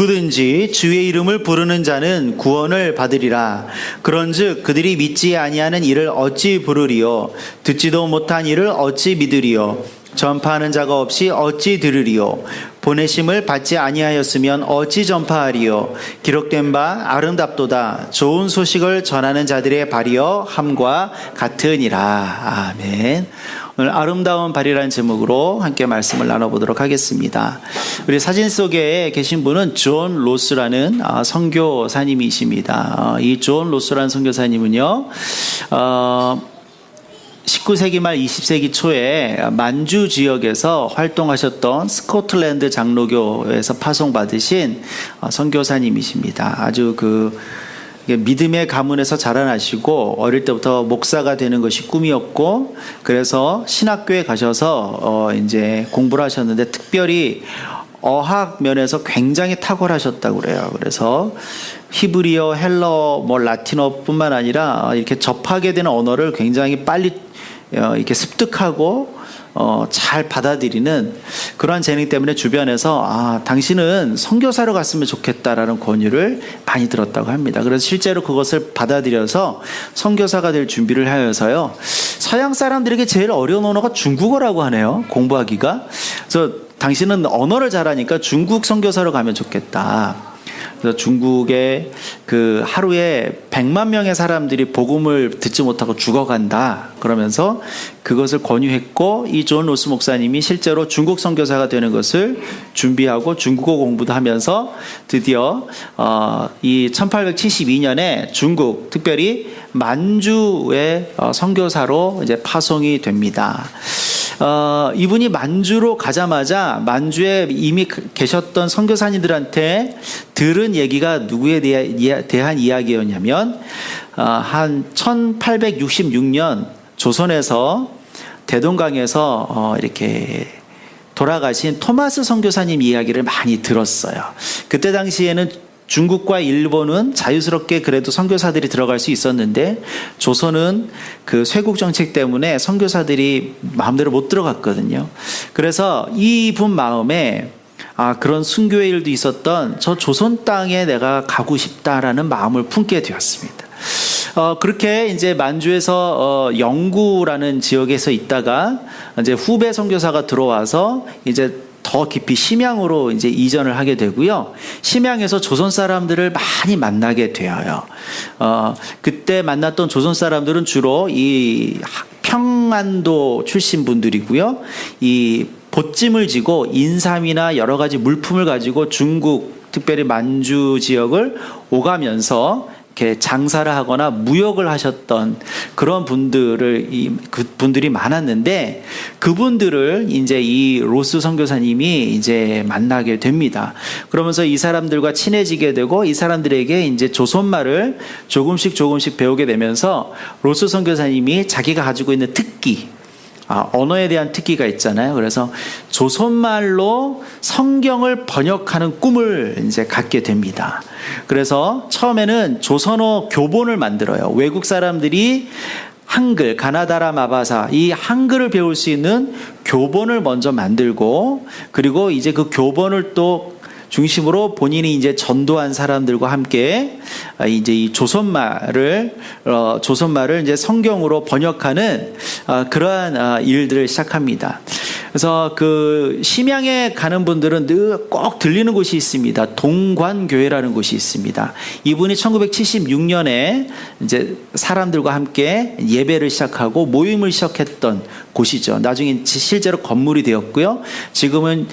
누구든지 주의 이름을 부르는 자는 구원을 받으리라. 그런즉 그들이 믿지 아니하는 이를 어찌 부르리요? 듣지도 못한 이를 어찌 믿으리요? 전파하는 자가 없이 어찌 들으리요? 보내심을 받지 아니하였으면 어찌 전파하리요? 기록된 바 아름답도다. 좋은 소식을 전하는 자들의 발이여 함과 같으니라. 아멘. 오늘 아름다운 발이라는 제목으로 함께 말씀을 나눠보도록 하겠습니다. 우리 사진 속에 계신 분은 존 로스라는 선교사님이십니다. 이 존 로스라는 선교사님은요, 19세기 말 20세기 초에 만주 지역에서 활동하셨던 스코틀랜드 장로교에서 파송받으신 선교사님이십니다. 아주 믿음의 가문에서 자라나시고 어릴 때부터 목사가 되는 것이 꿈이었고, 그래서 신학교에 가셔서 이제 공부를 하셨는데 특별히 어학 면에서 굉장히 탁월하셨다고 그래요. 그래서 히브리어, 헬러, 라틴어뿐만 아니라 이렇게 접하게 되는 언어를 굉장히 빨리 이렇게 습득하고 잘 받아들이는 그러한 재능 때문에 주변에서 당신은 선교사로 갔으면 좋겠다라는 권유를 많이 들었다고 합니다. 그래서 실제로 그것을 받아들여서 선교사가 될 준비를 하여서요, 서양 사람들에게 제일 어려운 언어가 중국어라고 하네요. 공부하기가. 그래서 당신은 언어를 잘하니까 중국 선교사로 가면 좋겠다. 그래서 중국에 하루에 100만 명의 사람들이 복음을 듣지 못하고 죽어간다. 그러면서 그것을 권유했고, 이 존 로스 목사님이 실제로 중국 선교사가 되는 것을 준비하고 중국어 공부도 하면서 드디어 이 1872년에 중국, 특별히 만주의 선교사로 이제 파송이 됩니다. 이분이 만주로 가자마자 만주에 이미 계셨던 선교사님들한테 들은 얘기가 누구에 대한 이야기였냐면, 한 1866년 조선에서 대동강에서 이렇게 돌아가신 토마스 선교사님 이야기를 많이 들었어요. 그때 당시에는 중국과 일본은 자유스럽게 그래도 선교사들이 들어갈 수 있었는데, 조선은 쇄국 정책 때문에 선교사들이 마음대로 못 들어갔거든요. 그래서 이분 마음에 그런 순교의 일도 있었던 저 조선 땅에 내가 가고 싶다라는 마음을 품게 되었습니다. 그렇게 이제 만주에서 영구라는 지역에서 있다가 이제 후배 선교사가 들어와서 이제 더 깊이 심양으로 이제 이전을 하게 되고요. 심양에서 조선 사람들을 많이 만나게 되어요. 그때 만났던 조선 사람들은 주로 이 평안도 출신 분들이고요. 이 보찜을 지고 인삼이나 여러 가지 물품을 가지고 중국, 특별히 만주 지역을 오가면서 이렇게 장사를 하거나 무역을 하셨던 그런 그분들이 많았는데, 그분들을 이제 이 로스 선교사님이 이제 만나게 됩니다. 그러면서 이 사람들과 친해지게 되고, 이 사람들에게 이제 조선말을 조금씩 배우게 되면서 로스 선교사님이 자기가 가지고 있는 특기, 언어에 대한 특기가 있잖아요. 그래서 조선말로 성경을 번역하는 꿈을 이제 갖게 됩니다. 그래서 처음에는 조선어 교본을 만들어요. 외국 사람들이 한글, 가나다라 마바사, 이 한글을 배울 수 있는 교본을 먼저 만들고, 그리고 이제 그 교본을 또 중심으로 본인이 이제 전도한 사람들과 함께 이제 이 조선말을 이제 성경으로 번역하는 그러한 일들을 시작합니다. 그래서 심양에 가는 분들은 늘 꼭 들리는 곳이 있습니다. 동관교회라는 곳이 있습니다. 이분이 1976년에 이제 사람들과 함께 예배를 시작하고 모임을 시작했던 곳이죠. 나중에 실제로 건물이 되었고요. 지금은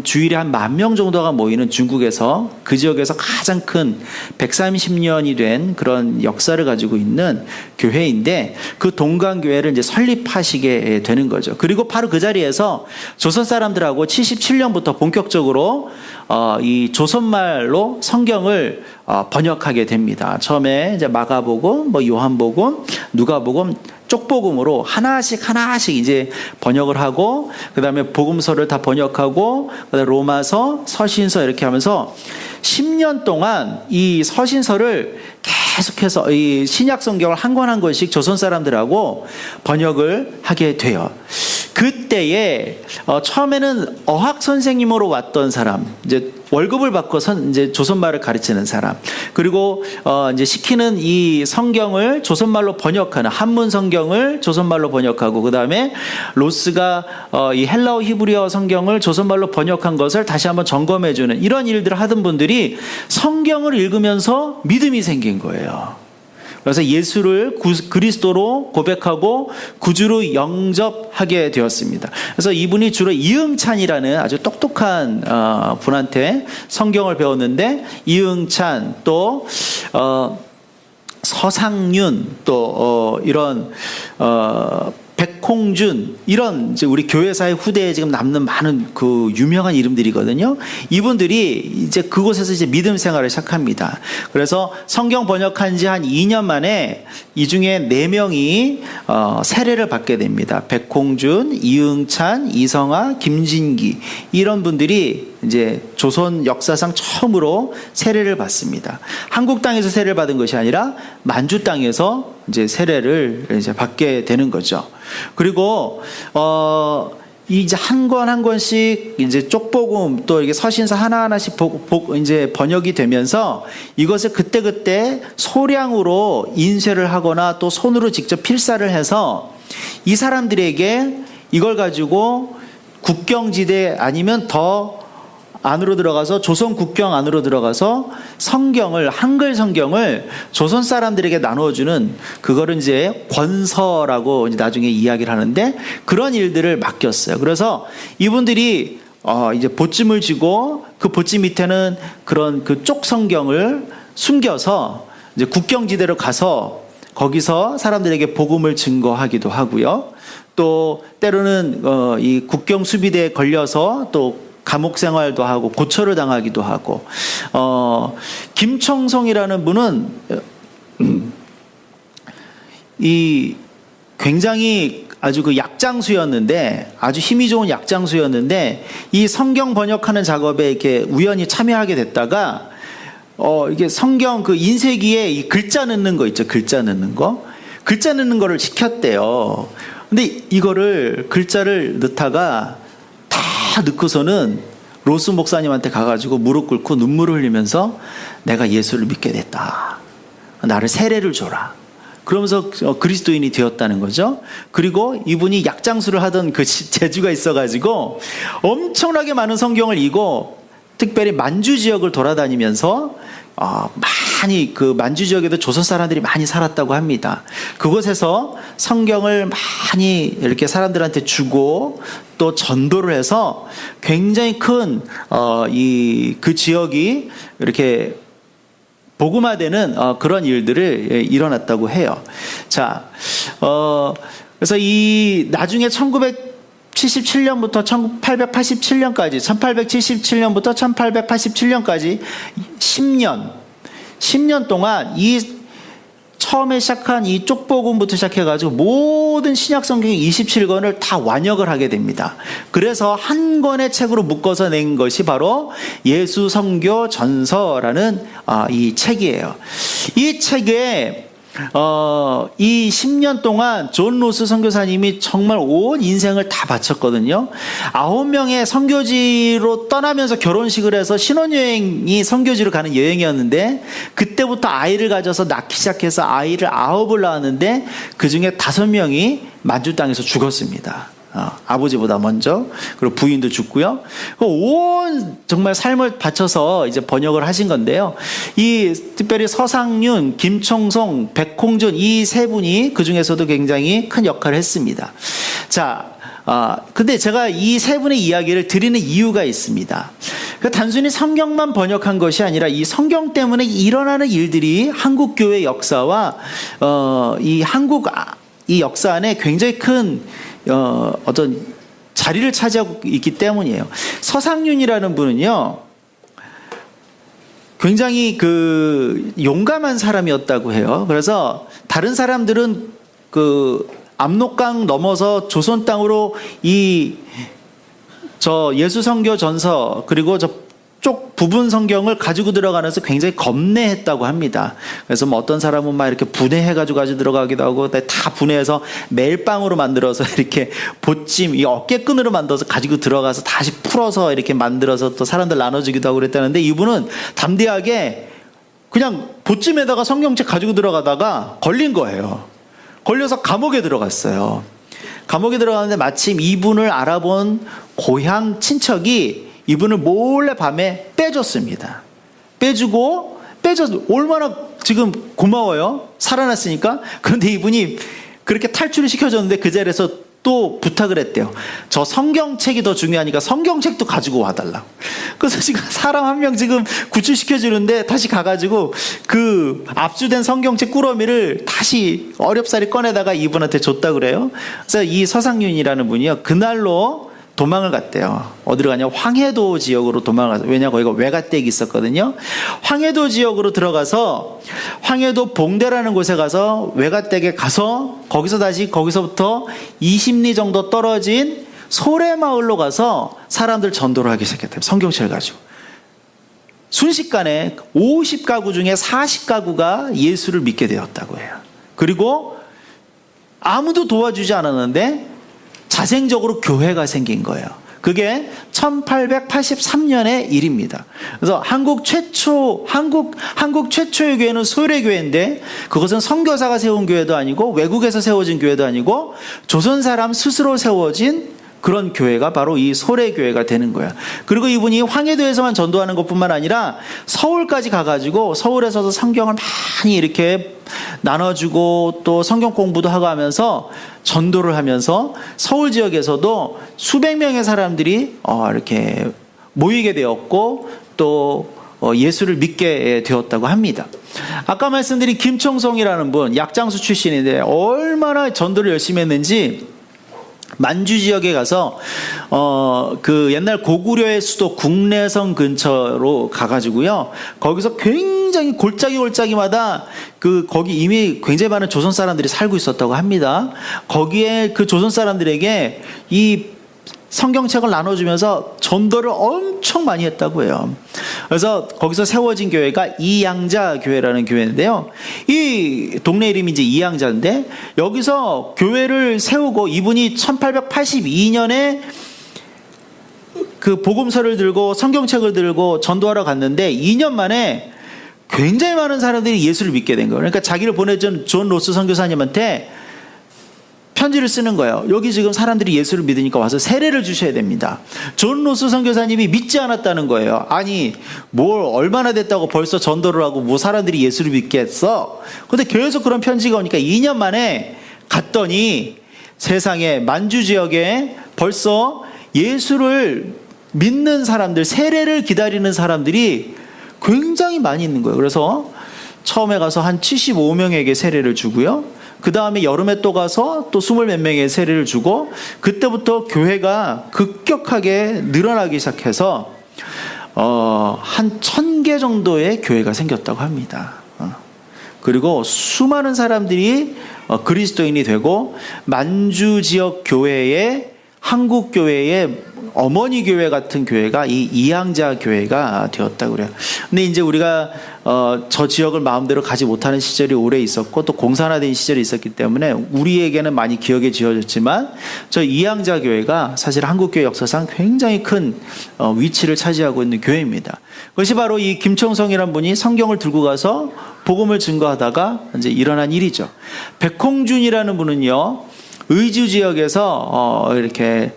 주일에 한 10,000명 정도가 모이는 중국에서 그 지역에서 가장 큰 130년이 된 그런 역사를 가지고 있는 교회인데, 그 동관교회를 이제 설립하시게 되는 거죠. 그리고 바로 그 자리에서 조선 사람들하고 77년부터 본격적으로 이 조선말로 성경을 번역하게 됩니다. 처음에 이제 마가복음, 요한복음, 누가복음, 쪽복음으로 하나씩 이제 번역을 하고, 그 다음에 복음서를 다 번역하고, 그다음에 로마서, 서신서 이렇게 하면서 10년 동안 이 서신서를 계속해서 이 신약 성경을 한 권 한 권씩 조선 사람들하고 번역을 하게 돼요. 그때에 처음에는 어학 선생님으로 왔던 사람, 이제 월급을 받고 이제 조선말을 가르치는 사람, 그리고 이제 시키는 이 성경을 조선말로 번역하는 한문 성경을 조선말로 번역하고, 그 다음에 로스가 이 헬라어 히브리어 성경을 조선말로 번역한 것을 다시 한번 점검해주는 이런 일들을 하던 분들이 성경을 읽으면서 믿음이 생긴 거예요. 그래서 예수를 그리스도로 고백하고 구주로 영접하게 되었습니다. 그래서 이분이 주로 이응찬이라는 아주 똑똑한 분한테 성경을 배웠는데, 이응찬 또 서상윤 또 이런 백홍준, 이런 이제 우리 교회사의 후대에 지금 남는 많은 그 유명한 이름들이거든요. 이분들이 이제 그곳에서 이제 믿음 생활을 시작합니다. 그래서 성경 번역한 지 한 2년 만에 이 중에 4명이 세례를 받게 됩니다. 백홍준, 이응찬, 이성아, 김진기, 이런 분들이 이제 조선 역사상 처음으로 세례를 받습니다. 한국 땅에서 세례를 받은 것이 아니라 만주 땅에서 이제 세례를 이제 받게 되는 거죠. 그리고 이제 한 권 한 권씩 이제 쪽복음 또 이게 서신서 하나하나씩 이제 번역이 되면서 이것을 그때그때 소량으로 인쇄를 하거나 또 손으로 직접 필사를 해서 이 사람들에게 이걸 가지고 국경지대 아니면 더 안으로 들어가서 조선 국경 안으로 들어가서 성경을, 한글 성경을 조선 사람들에게 나누어주는, 그거를 이제 권서라고 이제 나중에 이야기를 하는데, 그런 일들을 맡겼어요. 그래서 이분들이 이제 보찜을 쥐고 그 보찜 밑에는 그런 그 쪽 성경을 숨겨서 이제 국경지대로 가서 거기서 사람들에게 복음을 증거하기도 하고요. 또 때로는 이 국경 수비대에 걸려서 또 감옥 생활도 하고 고초를 당하기도 하고, 김청송이라는 분은 이 굉장히 아주 그 약장수였는데, 아주 힘이 좋은 약장수였는데, 이 성경 번역하는 작업에 이렇게 우연히 참여하게 됐다가 이게 성경 그 인쇄기에 이 글자 넣는 거 있죠, 글자 넣는 거, 글자 넣는 거를 시켰대요. 근데 이거를 글자를 넣다가 다 넣고서는 로스 목사님한테 가가지고 무릎 꿇고 눈물을 흘리면서 내가 예수를 믿게 됐다, 나를 세례를 줘라, 그러면서 그리스도인이 되었다는 거죠. 그리고 이분이 약장수를 하던 그 재주가 있어가지고 엄청나게 많은 성경을 읽고, 특별히 만주 지역을 돌아다니면서 많이 그 만주 지역에도 조선 사람들이 많이 살았다고 합니다. 그곳에서 성경을 많이 이렇게 사람들한테 주고 또 전도를 해서 굉장히 큰 그 지역이 이렇게 복음화되는 그런 일들을 일어났다고 해요. 자, 그래서 이 나중에 1977년부터 1887년까지 1877년부터 1887년까지 10년 동안 이 처음에 시작한 이 쪽복음부터 시작해가지고 모든 신약 성경의 27권을 다 완역을 하게 됩니다. 그래서 한 권의 책으로 묶어서 낸 것이 바로 예수 선교 전서라는 이 책이에요. 이 책에 이 10년 동안 존 로스 선교사님이 정말 온 인생을 다 바쳤거든요. 9명의 선교지로 떠나면서 결혼식을 해서 신혼여행이 선교지로 가는 여행이었는데, 그때부터 아이를 가져서 낳기 시작해서 아이를 9을 낳았는데 그 중에 5명이 만주 땅에서 죽었습니다. 아버지보다 먼저. 그리고 부인도 죽고요. 온 정말 삶을 바쳐서 이제 번역을 하신 건데요. 이 특별히 서상윤, 김청송, 백홍준, 이 세 분이 그 중에서도 굉장히 큰 역할을 했습니다. 자, 근데 제가 이 세 분의 이야기를 드리는 이유가 있습니다. 단순히 성경만 번역한 것이 아니라 이 성경 때문에 일어나는 일들이 한국 교회 역사와 이 역사 안에 굉장히 큰 어떤 자리를 차지하고 있기 때문이에요. 서상윤이라는 분은요, 굉장히 그 용감한 사람이었다고 해요. 그래서 다른 사람들은 그 압록강 넘어서 조선 땅으로 예수 선교 전서, 그리고 저쪽 부분 성경을 가지고 들어가면서 굉장히 겁내했다고 합니다. 그래서 뭐 어떤 사람은 막 이렇게 분해해가지고 가지고 들어가기도 하고 다 분해해서 멜빵으로 만들어서 이렇게 보찜, 이 어깨끈으로 만들어서 가지고 들어가서 다시 풀어서 이렇게 만들어서 또 사람들 나눠주기도 하고 그랬다는데, 이분은 담대하게 그냥 보찜에다가 성경책 가지고 들어가다가 걸린 거예요. 걸려서 감옥에 들어갔어요. 감옥에 들어갔는데 마침 이분을 알아본 고향 친척이 이분을 몰래 밤에 빼줬습니다. 빼줘서 얼마나 지금 고마워요. 살아났으니까. 그런데 이분이 그렇게 탈출을 시켜줬는데 그 자리에서 또 부탁을 했대요. 저 성경책이 더 중요하니까 성경책도 가지고 와달라고. 그래서 지금 사람 한 명 지금 구출시켜주는데 다시 가가지고 그 압수된 성경책 꾸러미를 다시 어렵사리 꺼내다가 이분한테 줬다고 그래요. 그래서 이 서상윤이라는 분이요, 그날로 도망을 갔대요. 어디로 가냐? 황해도 지역으로 도망을 갔어요. 왜냐? 거기가 외가댁이 있었거든요. 황해도 지역으로 들어가서 황해도 봉대라는 곳에 가서 외가댁에 가서 거기서부터 20리 정도 떨어진 소래마을로 가서 사람들 전도를 하기 시작했대요. 성경책을 가지고. 순식간에 50가구 중에 40가구가 예수를 믿게 되었다고 해요. 그리고 아무도 도와주지 않았는데 자생적으로 교회가 생긴 거예요. 그게 1883년의 일입니다. 그래서 한국 최초의 교회는 소래교회인데, 그것은 선교사가 세운 교회도 아니고 외국에서 세워진 교회도 아니고 조선 사람 스스로 세워진 그런 교회가 바로 이 소래교회가 되는 거예요. 그리고 이분이 황해도에서만 전도하는 것뿐만 아니라 서울까지 가가지고 서울에서도 성경을 많이 이렇게 나눠주고 또 성경 공부도 하고 하면서 전도를 하면서 서울 지역에서도 수백 명의 사람들이 이렇게 모이게 되었고 또 예수를 믿게 되었다고 합니다. 아까 말씀드린 김청송이라는 분, 약장수 출신인데 얼마나 전도를 열심히 했는지 만주 지역에 가서 그 옛날 고구려의 수도 국내성 근처로 가가지고요, 거기서 굉장히 골짜기마다 거기 이미 굉장히 많은 조선 사람들이 살고 있었다고 합니다. 거기에 그 조선 사람들에게 이 성경책을 나눠주면서 전도를 엄청 많이 했다고 해요. 그래서 거기서 세워진 교회가 이양자 교회라는 교회인데요. 이 동네 이름이 이제 이양자인데, 여기서 교회를 세우고 이분이 1882년에 그 복음서를 들고 성경책을 들고 전도하러 갔는데 2년 만에 굉장히 많은 사람들이 예수를 믿게 된 거예요. 그러니까 자기를 보내준 존 로스 선교사님한테 편지를 쓰는 거예요. 여기 지금 사람들이 예수를 믿으니까 와서 세례를 주셔야 됩니다. 존 로스 선교사님이 믿지 않았다는 거예요. 아니, 뭘 얼마나 됐다고 벌써 전도를 하고 뭐 사람들이 예수를 믿겠어? 근데 계속 그런 편지가 오니까 2년 만에 갔더니 세상에 만주 지역에 벌써 예수를 믿는 사람들, 세례를 기다리는 사람들이 굉장히 많이 있는 거예요. 그래서 처음에 가서 한 75명에게 세례를 주고요, 그 다음에 여름에 또 가서 또 20몇 명의 세례를 주고, 그때부터 교회가 급격하게 늘어나기 시작해서 한 1000개 정도의 교회가 생겼다고 합니다. 그리고 수많은 사람들이 그리스도인이 되고 만주 지역 교회의, 한국 교회의 어머니 교회 같은 교회가 이 이양자 교회가 되었다고 그래요. 근데 이제 우리가 저 지역을 마음대로 가지 못하는 시절이 오래 있었고 또 공산화된 시절이 있었기 때문에 우리에게는 많이 기억에 지어졌지만, 저 이양자 교회가 사실 한국 교회 역사상 굉장히 큰 위치를 차지하고 있는 교회입니다. 그것이 바로 이 김청성이라는 분이 성경을 들고 가서 복음을 증거하다가 이제 일어난 일이죠. 백홍준이라는 분은요, 의주 지역에서 이렇게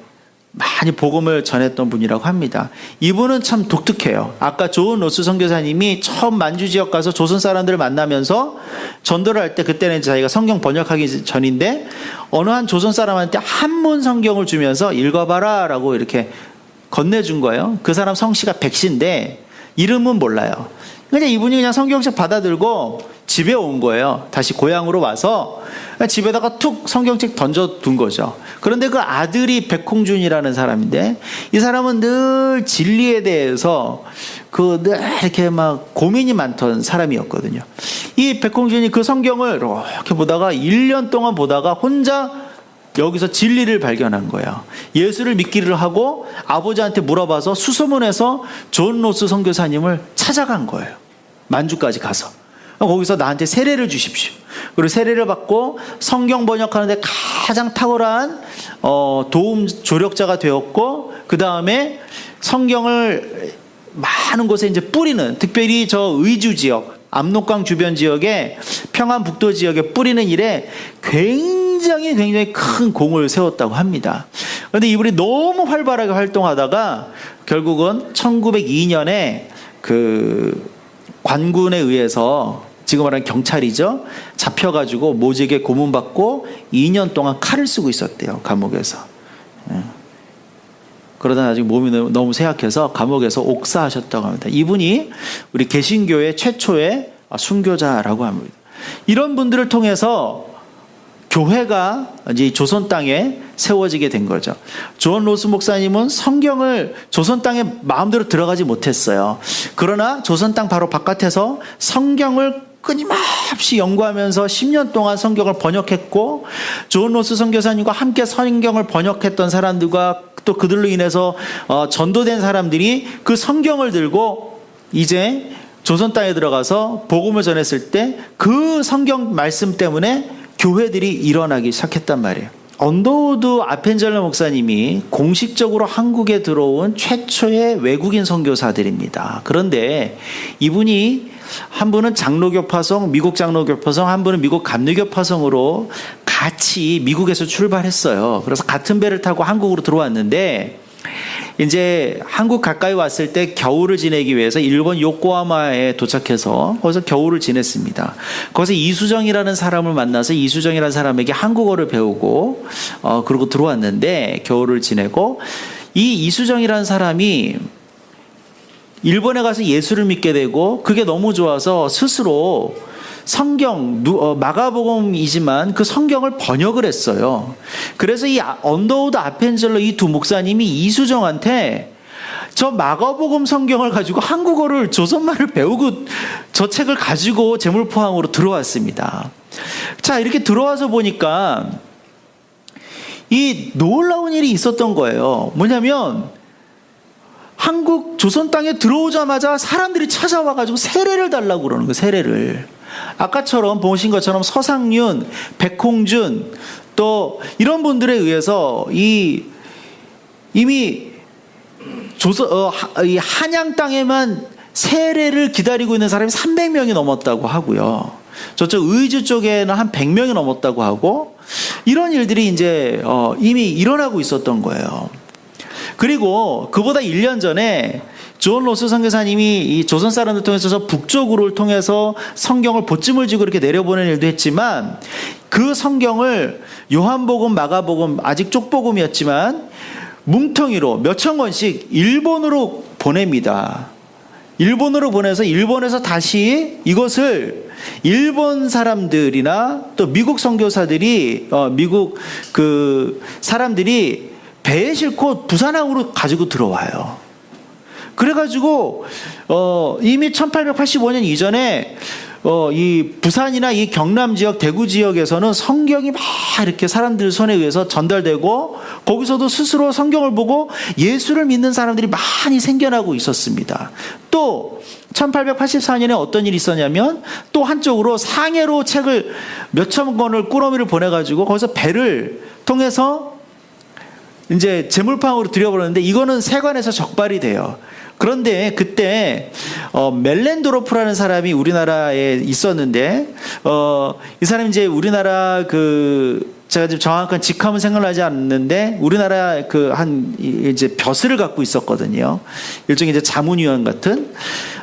많이 복음을 전했던 분이라고 합니다. 이분은 참 독특해요. 아까 존 로스 선교사님이 처음 만주 지역 가서 조선 사람들을 만나면서 전도를 할 때, 그때는 자기가 성경 번역하기 전인데 어느 한 조선 사람한테 한문 성경을 주면서 읽어봐라 라고 이렇게 건네준 거예요. 그 사람 성씨가 백씨인데 이름은 몰라요. 그냥 이분이 그냥 성경책 받아들고 집에 온 거예요. 다시 고향으로 와서 집에다가 툭 성경책 던져둔 거죠. 그런데 그 아들이 백홍준이라는 사람인데, 이 사람은 늘 진리에 대해서 늘 이렇게 막 고민이 많던 사람이었거든요. 이 백홍준이 그 성경을 이렇게 보다가 1년 동안 보다가 혼자 여기서 진리를 발견한 거예요. 예수를 믿기를 하고 아버지한테 물어봐서 수소문해서 존 로스 선교사님을 찾아간 거예요. 만주까지 가서. 거기서 나한테 세례를 주십시오. 그리고 세례를 받고 성경 번역하는데 가장 탁월한 도움 조력자가 되었고, 그 다음에 성경을 많은 곳에 이제 뿌리는, 특별히 저 의주 지역, 압록강 주변 지역에, 평안북도 지역에 뿌리는 일에 굉장히 큰 공을 세웠다고 합니다. 그런데 이분이 너무 활발하게 활동하다가 결국은 1902년에 그 관군에 의해서, 지금 말하는 경찰이죠, 잡혀가지고 모직에 고문받고 2년 동안 칼을 쓰고 있었대요, 감옥에서. 그러다 나중에 몸이 너무 쇠약해서 감옥에서 옥사하셨다고 합니다. 이분이 우리 개신교의 최초의 순교자라고 합니다. 이런 분들을 통해서 교회가 이제 조선 땅에 세워지게 된 거죠. 존 로스 목사님은 성경을 조선 땅에 마음대로 들어가지 못했어요. 그러나 조선 땅 바로 바깥에서 성경을 끊임없이 연구하면서 10년 동안 성경을 번역했고, 존 로스 선교사님과 함께 성경을 번역했던 사람들과 또 그들로 인해서 전도된 사람들이 그 성경을 들고 이제 조선 땅에 들어가서 복음을 전했을 때 그 성경 말씀 때문에 교회들이 일어나기 시작했단 말이에요. 언더우드 아펜젤러 목사님이 공식적으로 한국에 들어온 최초의 외국인 선교사들입니다. 그런데 이분이 한 분은 장로교 파송, 미국 장로교 파송, 한 분은 미국 감리교 파송으로 같이 미국에서 출발했어요. 그래서 같은 배를 타고 한국으로 들어왔는데, 이제 한국 가까이 왔을 때 겨울을 지내기 위해서 일본 요코하마에 도착해서 거기서 겨울을 지냈습니다. 거기서 이수정이라는 사람을 만나서 이수정이라는 사람에게 한국어를 배우고 그러고 들어왔는데, 겨울을 지내고, 이 이수정이라는 사람이 일본에 가서 예수를 믿게 되고 그게 너무 좋아서 스스로 성경, 마가복음이지만 그 성경을 번역을 했어요. 그래서 이 언더우드 아펜젤러 이 두 목사님이 이수정한테 저 마가복음 성경을 가지고 한국어를, 조선말을 배우고 저 책을 가지고 제물포항으로 들어왔습니다. 자, 이렇게 들어와서 보니까 이 놀라운 일이 있었던 거예요. 뭐냐면 한국 조선 땅에 들어오자마자 사람들이 찾아와가지고 세례를 달라고 그러는 거예요. 세례를. 아까처럼 보신 것처럼 서상윤, 백홍준 또 이런 분들에 의해서 이미 이 한양 땅에만 세례를 기다리고 있는 사람이 300명이 넘었다고 하고요. 저쪽 의주 쪽에는 한 100명이 넘었다고 하고, 이런 일들이 이제 이미 일어나고 있었던 거예요. 그리고 그보다 1년 전에 존 로스 선교사님이 이 조선 사람들 통해서 북쪽으로를 통해서 성경을 보쯤을 지고 이렇게 내려보낸 일도 했지만, 그 성경을 요한복음, 마가복음, 아직 쪽복음이었지만 뭉텅이로 몇천 권씩 일본으로 보냅니다. 일본으로 보내서 일본에서 다시 이것을 일본 사람들이나 또 미국 선교사들이 미국 그 사람들이 배에 싣고 부산항으로 가지고 들어와요. 그래가지고 이미 1885년 이전에 이 부산이나 이 경남 지역, 대구 지역에서는 성경이 막 이렇게 사람들 손에 의해서 전달되고, 거기서도 스스로 성경을 보고 예수를 믿는 사람들이 많이 생겨나고 있었습니다. 또 1884년에 어떤 일이 있었냐면, 또 한쪽으로 상해로 책을 몇천 권을 꾸러미를 보내가지고 거기서 배를 통해서 이제 제물팡으로 들여버렸는데, 이거는 세관에서 적발이 돼요. 그런데 그때 멜렌도로프라는 사람이 우리나라에 있었는데, 이 사람이 이제 우리나라 제가 지금 정확한 직함은 생각나지 않는데, 우리나라 이제 벼슬을 갖고 있었거든요. 일종의 이제 자문위원 같은.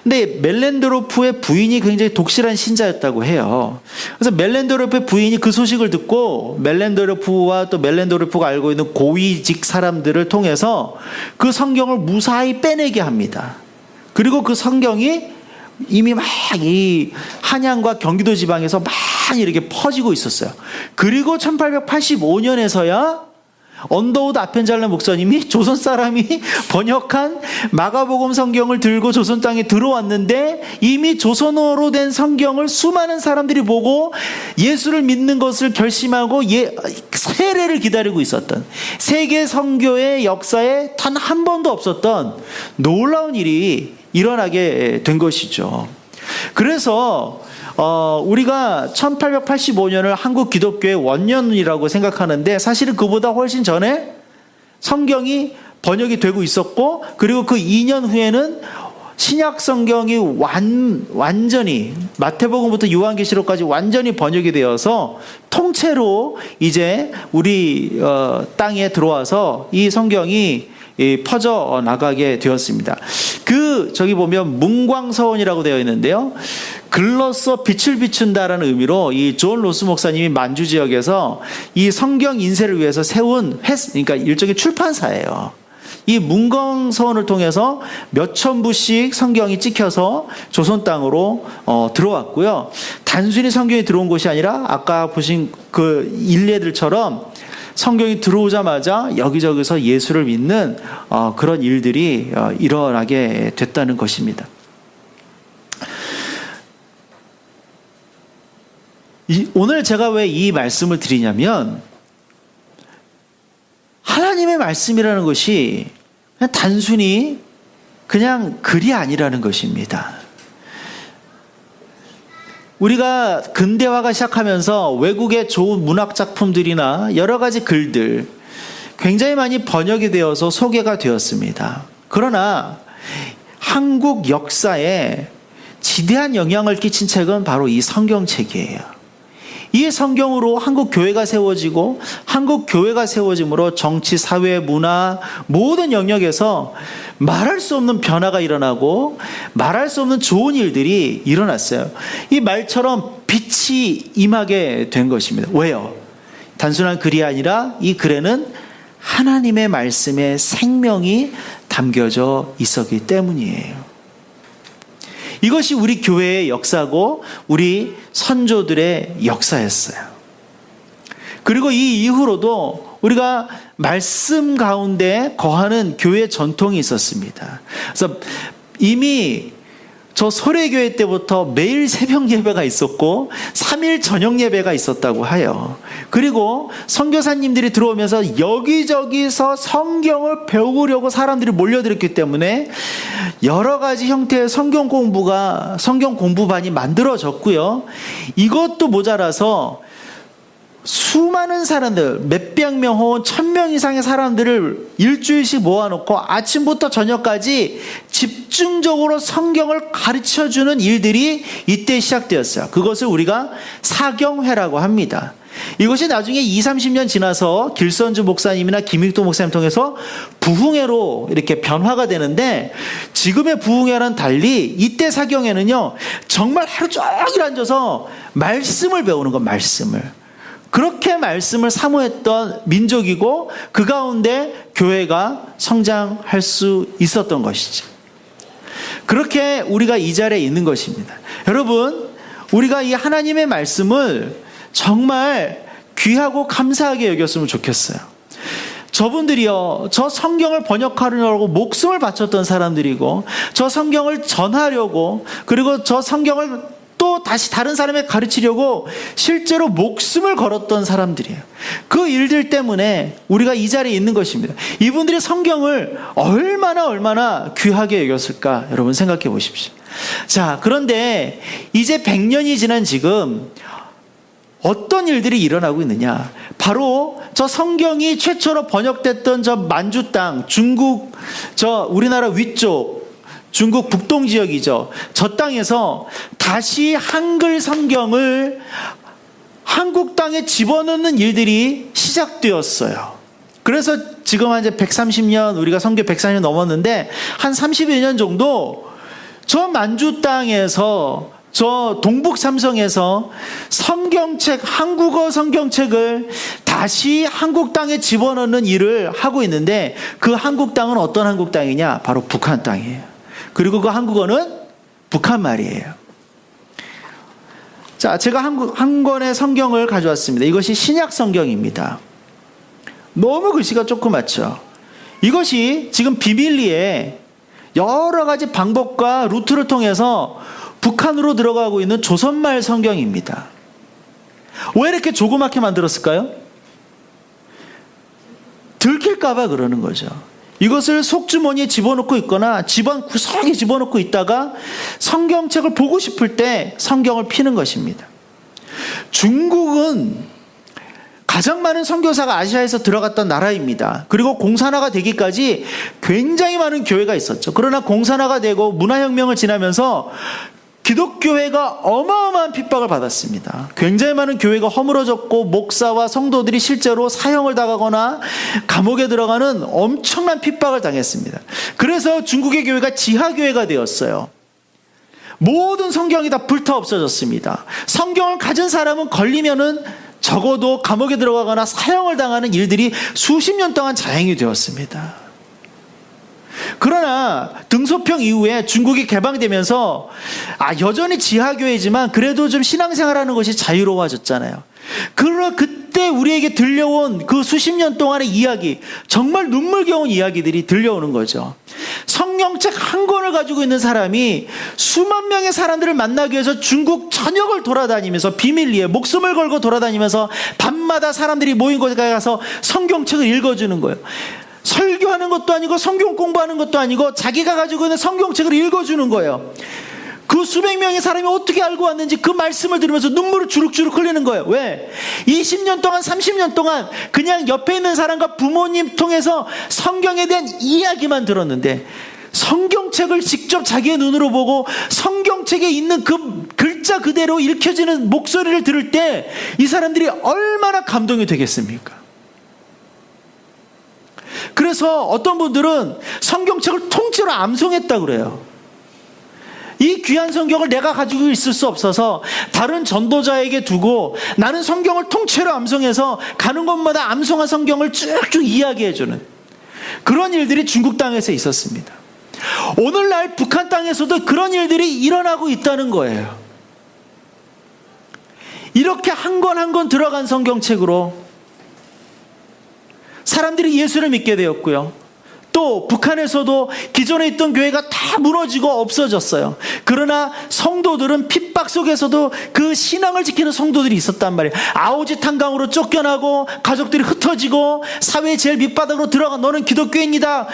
근데 멜렌도로프의 부인이 굉장히 독실한 신자였다고 해요. 그래서 멜렌도로프의 부인이 그 소식을 듣고 멜렌도로프와 또 멜렌도로프가 알고 있는 고위직 사람들을 통해서 그 성경을 무사히 빼내게 합니다. 그리고 그 성경이 이미 막 이 한양과 경기도 지방에서 많이 이렇게 퍼지고 있었어요. 그리고 1885년에서야 언더우드 아펜잘레 목사님이 조선 사람이 번역한 마가복음 성경을 들고 조선 땅에 들어왔는데 이미 조선어로 된 성경을 수많은 사람들이 보고 예수를 믿는 것을 결심하고 세례를 기다리고 있었던, 세계 선교의 역사에 단 한 번도 없었던 놀라운 일이 일어나게 된 것이죠. 그래서 우리가 1885년을 한국 기독교의 원년이라고 생각하는데 사실은 그보다 훨씬 전에 성경이 번역이 되고 있었고, 그리고 그 2년 후에는 신약 성경이 완전히 마태복음부터 요한계시록까지 완전히 번역이 되어서 통째로 이제 우리 땅에 들어와서 이 성경이 퍼져 나가게 되었습니다. 저기 보면 문광서원이라고 되어 있는데요. 글로써 빛을 비춘다라는 의미로 이 존 로스 목사님이 만주 지역에서 이 성경 인쇄를 위해서 세운 그러니까 일종의 출판사예요. 이 문광서원을 통해서 몇천 부씩 성경이 찍혀서 조선 땅으로 들어왔고요. 단순히 성경이 들어온 것이 아니라 아까 보신 그 일례들처럼 성경이 들어오자마자 여기저기서 예수를 믿는 그런 일들이 일어나게 됐다는 것입니다. 오늘 제가 왜 이 말씀을 드리냐면, 하나님의 말씀이라는 것이 그냥 단순히 그냥 글이 아니라는 것입니다. 우리가 근대화가 시작하면서 외국의 좋은 문학 작품들이나 여러 가지 글들 굉장히 많이 번역이 되어서 소개가 되었습니다. 그러나 한국 역사에 지대한 영향을 끼친 책은 바로 이 성경책이에요. 이 성경으로 한국 교회가 세워지고, 한국 교회가 세워짐으로 정치, 사회, 문화 모든 영역에서 말할 수 없는 변화가 일어나고 말할 수 없는 좋은 일들이 일어났어요. 이 말처럼 빛이 임하게 된 것입니다. 왜요? 단순한 글이 아니라 이 글에는 하나님의 말씀의 생명이 담겨져 있었기 때문이에요. 이것이 우리 교회의 역사고 우리 선조들의 역사였어요. 그리고 이 이후로도 우리가 말씀 가운데 거하는 교회 전통이 있었습니다. 그래서 이미 저 소래교회 때부터 매일 새벽 예배가 있었고 3일 저녁 예배가 있었다고 해요. 그리고 선교사님들이 들어오면서 여기저기서 성경을 배우려고 사람들이 몰려들었기 때문에 여러 가지 형태의 성경 공부반이 만들어졌고요. 이것도 모자라서 수많은 사람들, 몇백 명 혹은 1000명 이상의 사람들을 일주일씩 모아놓고 아침부터 저녁까지 집중적으로 성경을 가르쳐주는 일들이 이때 시작되었어요. 그것을 우리가 사경회라고 합니다. 이것이 나중에 20-30년 지나서 길선주 목사님이나 김익도 목사님 통해서 부흥회로 이렇게 변화가 되는데, 지금의 부흥회와는 달리 이때 사경회는요, 정말 하루 종일 앉아서 말씀을 배우는 것, 말씀을. 그렇게 말씀을 사모했던 민족이고 그 가운데 교회가 성장할 수 있었던 것이죠. 그렇게 우리가 이 자리에 있는 것입니다. 여러분, 우리가 이 하나님의 말씀을 정말 귀하고 감사하게 여겼으면 좋겠어요. 저분들이요, 저 성경을 번역하려고 목숨을 바쳤던 사람들이고, 저 성경을 전하려고, 그리고 저 성경을 또 다시 다른 사람에게 가르치려고 실제로 목숨을 걸었던 사람들이에요. 그 일들 때문에 우리가 이 자리에 있는 것입니다. 이분들이 성경을 얼마나 귀하게 여겼을까, 여러분 생각해 보십시오. 자, 그런데 이제 100년이 지난 지금 어떤 일들이 일어나고 있느냐? 바로 저 성경이 최초로 번역됐던 저 만주 땅, 중국, 저 우리나라 위쪽, 중국 북동 지역이죠. 저 땅에서 다시 한글 성경을 한국 땅에 집어넣는 일들이 시작되었어요. 그래서 지금 한 이제 130년, 우리가 선교 140년 넘었는데 한 30여 년 정도 저 만주 땅에서, 저 동북 삼성에서 성경책, 한국어 성경책을 다시 한국 땅에 집어넣는 일을 하고 있는데, 그 한국 땅은 어떤 한국 땅이냐? 바로 북한 땅이에요. 그리고 그 한국어는 북한 말이에요. 자, 제가 한 권의 성경을 가져왔습니다. 이것이 신약 성경입니다. 너무 글씨가 조그맣죠. 이것이 지금 비밀리에 여러 가지 방법과 루트를 통해서 북한으로 들어가고 있는 조선말 성경입니다. 왜 이렇게 조그맣게 만들었을까요? 들킬까봐 그러는 거죠. 이것을 속주머니에 집어넣고 있거나 집안 구석에 집어넣고 있다가 성경책을 보고 싶을 때 성경을 피는 것입니다. 중국은 가장 많은 선교사가 아시아에서 들어갔던 나라입니다. 그리고 공산화가 되기까지 굉장히 많은 교회가 있었죠. 그러나 공산화가 되고 문화혁명을 지나면서 기독교회가 어마어마한 핍박을 받았습니다. 굉장히 많은 교회가 허물어졌고 목사와 성도들이 실제로 사형을 당하거나 감옥에 들어가는 엄청난 핍박을 당했습니다. 그래서 중국의 교회가 지하교회가 되었어요. 모든 성경이 다 불타 없어졌습니다. 성경을 가진 사람은 걸리면은 적어도 감옥에 들어가거나 사형을 당하는 일들이 수십 년 동안 자행이 되었습니다. 그러나 등소평 이후에 중국이 개방되면서 여전히 지하교회지만 그래도 좀 신앙생활하는 것이 자유로워졌잖아요. 그러나 그때 우리에게 들려온 그 수십 년 동안의 이야기, 정말 눈물겨운 이야기들이 들려오는 거죠. 성경책 한 권을 가지고 있는 사람이 수만 명의 사람들을 만나기 위해서 중국 전역을 돌아다니면서 비밀리에 목숨을 걸고 돌아다니면서 밤마다 사람들이 모인 곳에 가서 성경책을 읽어주는 거예요. 설교하는 것도 아니고 성경 공부하는 것도 아니고 자기가 가지고 있는 성경책을 읽어주는 거예요. 그 수백 명의 사람이 어떻게 알고 왔는지 그 말씀을 들으면서 눈물을 주룩주룩 흘리는 거예요. 왜? 20년 동안 30년 동안 그냥 옆에 있는 사람과 부모님 통해서 성경에 대한 이야기만 들었는데 성경책을 직접 자기의 눈으로 보고 성경책에 있는 그 글자 그대로 읽혀지는 목소리를 들을 때 이 사람들이 얼마나 감동이 되겠습니까? 그래서 어떤 분들은 성경책을 통째로 암송했다고 그래요. 이 귀한 성경을 내가 가지고 있을 수 없어서 다른 전도자에게 두고 나는 성경을 통째로 암송해서 가는 곳마다 암송한 성경을 쭉쭉 이야기해주는 그런 일들이 중국 땅에서 있었습니다. 오늘날 북한 땅에서도 그런 일들이 일어나고 있다는 거예요. 이렇게 한 권 한 권 들어간 성경책으로 사람들이 예수를 믿게 되었고요. 또 북한에서도 기존에 있던 교회가 다 무너지고 없어졌어요. 그러나 성도들은 핍박 속에서도 그 신앙을 지키는 성도들이 있었단 말이에요. 아오지 탄강으로 쫓겨나고 가족들이 흩어지고 사회 제일 밑바닥으로 들어가 너는 기독교인이다.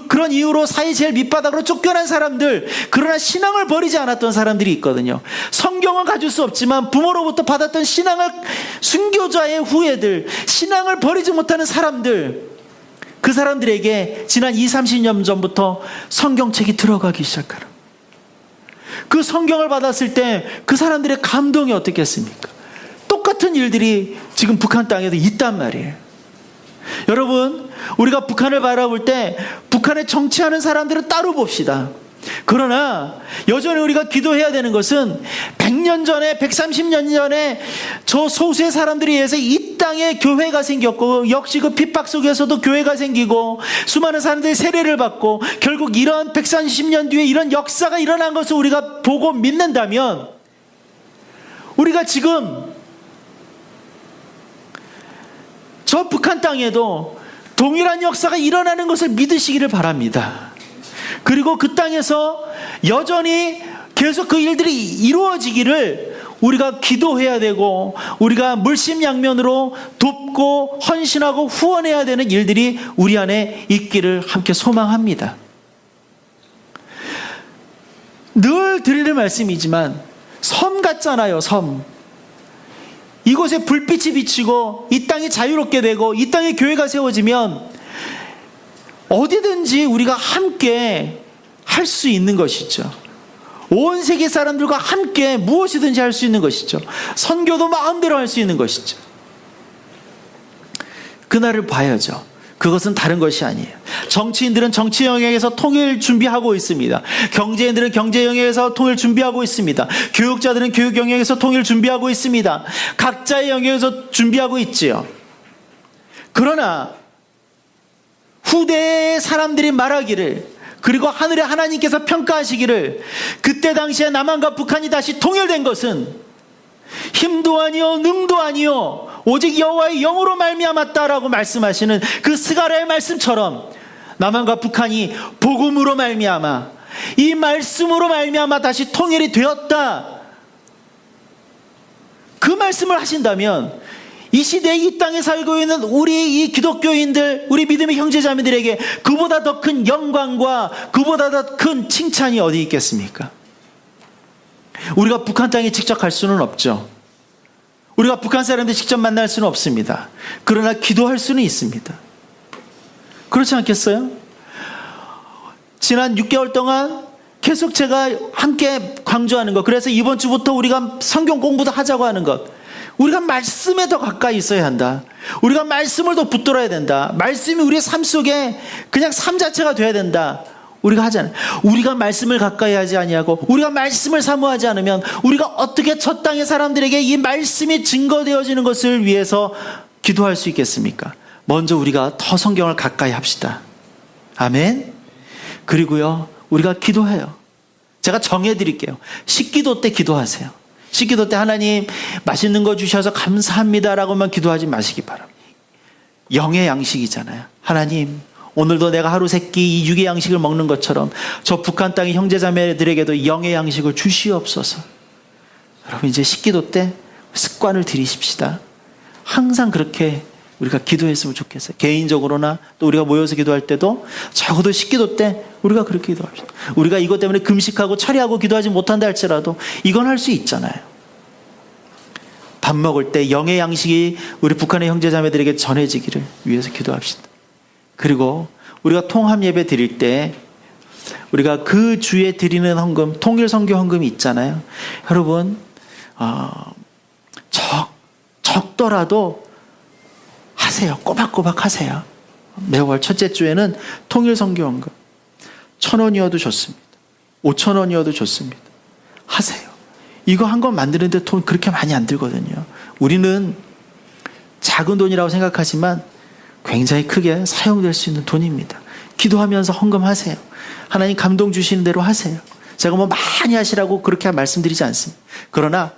그런 이유로 사회 제일 밑바닥으로 쫓겨난 사람들, 그러나 신앙을 버리지 않았던 사람들이 있거든요. 성경은 가질 수 없지만 부모로부터 받았던 신앙을 순교자의 후예들, 신앙을 버리지 못하는 사람들, 그 사람들에게 지난 20-30년 전부터 성경책이 들어가기 시작하는 그 성경을 받았을 때 그 사람들의 감동이 어떻겠습니까? 똑같은 일들이 지금 북한 땅에도 있단 말이에요. 여러분, 우리가 북한을 바라볼 때 북한에 정치하는 사람들은 따로 봅시다. 그러나 여전히 우리가 기도해야 되는 것은 100년 전에 130년 전에 저 소수의 사람들에 의해서 이 땅에 교회가 생겼고 역시 그 핍박 속에서도 교회가 생기고 수많은 사람들이 세례를 받고 결국 이런 130년 뒤에 이런 역사가 일어난 것을 우리가 보고 믿는다면 우리가 지금 저 북한 땅에도 동일한 역사가 일어나는 것을 믿으시기를 바랍니다. 그리고 그 땅에서 여전히 계속 그 일들이 이루어지기를 우리가 기도해야 되고 우리가 물심양면으로 돕고 헌신하고 후원해야 되는 일들이 우리 안에 있기를 함께 소망합니다. 늘 드리는 말씀이지만 섬 같잖아요. 섬. 이곳에 불빛이 비치고 이 땅이 자유롭게 되고 이 땅에 교회가 세워지면 어디든지 우리가 함께 할 수 있는 것이죠. 온 세계 사람들과 함께 무엇이든지 할 수 있는 것이죠. 선교도 마음대로 할 수 있는 것이죠. 그날을 봐야죠. 그것은 다른 것이 아니에요. 정치인들은 정치 영역에서 통일 준비하고 있습니다. 경제인들은 경제 영역에서 통일 준비하고 있습니다. 교육자들은 교육 영역에서 통일 준비하고 있습니다. 각자의 영역에서 준비하고 있지요. 그러나 후대의 사람들이 말하기를, 그리고 하늘의 하나님께서 평가하시기를 그때 당시에 남한과 북한이 다시 통일된 것은 힘도 아니요 능도 아니요 오직 여호와의 영으로 말미암았다라고 말씀하시는 그 스가랴의 말씀처럼 남한과 북한이 복음으로 말미암아, 이 말씀으로 말미암아 다시 통일이 되었다, 그 말씀을 하신다면 이 시대에 이 땅에 살고 있는 우리 이 기독교인들, 우리 믿음의 형제자매들에게 그보다 더 큰 영광과 그보다 더 큰 칭찬이 어디 있겠습니까? 우리가 북한 땅에 직접 갈 수는 없죠. 우리가 북한 사람들 직접 만날 수는 없습니다. 그러나 기도할 수는 있습니다. 그렇지 않겠어요? 지난 6개월 동안 계속 제가 함께 강조하는 것, 그래서 이번 주부터 우리가 성경 공부도 하자고 하는 것, 우리가 말씀에 더 가까이 있어야 한다. 우리가 말씀을 더 붙들어야 된다. 말씀이 우리의 삶 속에 그냥 삶 자체가 돼야 된다. 우리가 하잖아요. 우리가 말씀을 가까이 하지 아니하고 우리가 말씀을 사모하지 않으면 우리가 어떻게 저 땅의 사람들에게 이 말씀이 증거되어지는 것을 위해서 기도할 수 있겠습니까? 먼저 우리가 더 성경을 가까이 합시다. 아멘. 그리고요, 우리가 기도해요. 제가 정해드릴게요. 식기도 때 기도하세요. 식기도 때 하나님 맛있는 거 주셔서 감사합니다라고만 기도하지 마시기 바랍니다. 영의 양식이잖아요. 하나님, 오늘도 내가 하루 세끼 이 육의 양식을 먹는 것처럼 저 북한 땅의 형제자매들에게도 영의 양식을 주시옵소서. 여러분, 이제 식기도 때 습관을 들이십시다. 항상 그렇게 우리가 기도했으면 좋겠어요. 개인적으로나 또 우리가 모여서 기도할 때도 적어도 식기도 때 우리가 그렇게 기도합시다. 우리가 이것 때문에 금식하고 철야하고 기도하지 못한다 할지라도 이건 할 수 있잖아요. 밥 먹을 때 영의 양식이 우리 북한의 형제자매들에게 전해지기를 위해서 기도합시다. 그리고 우리가 통합 예배 드릴 때 우리가 그 주에 드리는 헌금, 통일 선교 헌금이 있잖아요. 여러분, 적더라도 하세요. 꼬박꼬박 하세요. 매월 첫째 주에는 통일 선교 헌금 1,000원이어도 좋습니다. 5,000원이어도 좋습니다. 하세요. 이거 한 건 만드는데 돈 그렇게 많이 안 들거든요. 우리는 작은 돈이라고 생각하지만 굉장히 크게 사용될 수 있는 돈입니다. 기도하면서 헌금하세요. 하나님 감동 주시는 대로 하세요. 제가 뭐 많이 하시라고 그렇게 말씀드리지 않습니다. 그러나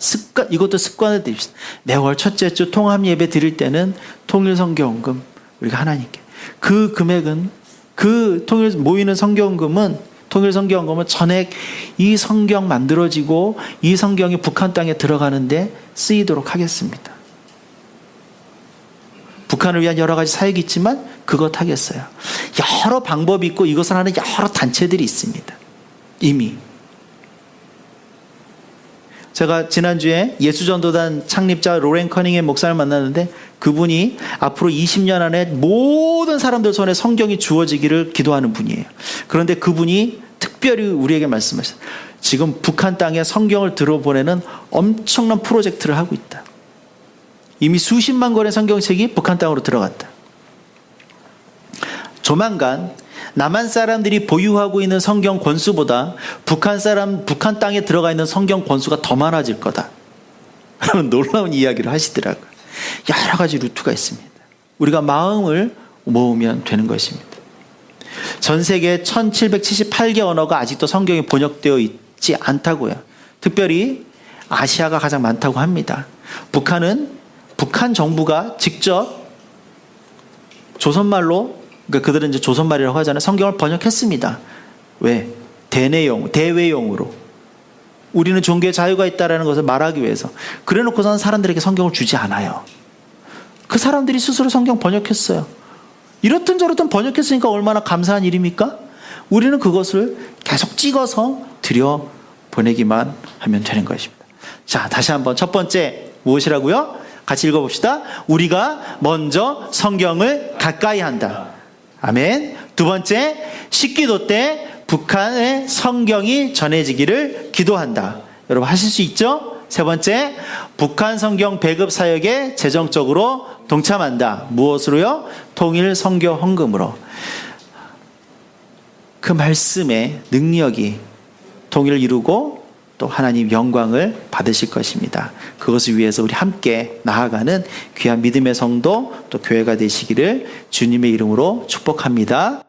이것도 습관을 들입시다. 매월 첫째 주 통합 예배 드릴 때는 통일 선교헌금 우리가 하나님께, 그 금액은, 그 통일 모이는 선교헌금은, 통일 선교헌금은 전액 이 성경 만들어지고 이 성경이 북한 땅에 들어가는데 쓰이도록 하겠습니다. 북한을 위한 여러 가지 사역이 있지만 그것 하겠어요. 여러 방법이 있고 이것을 하는 여러 단체들이 있습니다. 이미. 제가 지난주에 예수전도단 창립자 로렌 커닝햄 목사를 만났는데 그분이 앞으로 20년 안에 모든 사람들 손에 성경이 주어지기를 기도하는 분이에요. 그런데 그분이 특별히 우리에게 말씀하셨어요. 지금 북한 땅에 성경을 들어보내는 엄청난 프로젝트를 하고 있다. 이미 수십만 권의 성경책이 북한 땅으로 들어갔다. 조만간 남한 사람들이 보유하고 있는 성경 권수보다 북한 땅에 들어가 있는 성경 권수가 더 많아질 거다. 그런 놀라운 이야기를 하시더라고요. 여러 가지 루트가 있습니다. 우리가 마음을 모으면 되는 것입니다. 전 세계 1778개 언어가 아직도 성경이 번역되어 있지 않다고요. 특별히 아시아가 가장 많다고 합니다. 북한 정부가 직접 조선말로, 그러니까 그들은 이제 조선말이라고 하잖아요. 성경을 번역했습니다. 왜? 대외용으로. 우리는 종교의 자유가 있다는 것을 말하기 위해서. 그래 놓고서는 사람들에게 성경을 주지 않아요. 그 사람들이 스스로 성경 번역했어요. 이렇든 저렇든 번역했으니까 얼마나 감사한 일입니까? 우리는 그것을 계속 찍어서 들여보내기만 하면 되는 것입니다. 자, 다시 한번 첫 번째 무엇이라고요? 같이 읽어봅시다. 우리가 먼저 성경을 가까이 한다. 아멘. 두 번째, 식기도 때 북한의 성경이 전해지기를 기도한다. 여러분 하실 수 있죠? 세 번째, 북한 성경 배급 사역에 재정적으로 동참한다. 무엇으로요? 통일 선교 헌금으로. 그 말씀의 능력이 통일을 이루고 또 하나님 영광을 받으실 것입니다. 그것을 위해서 우리 함께 나아가는 귀한 믿음의 성도 또 교회가 되시기를 주님의 이름으로 축복합니다.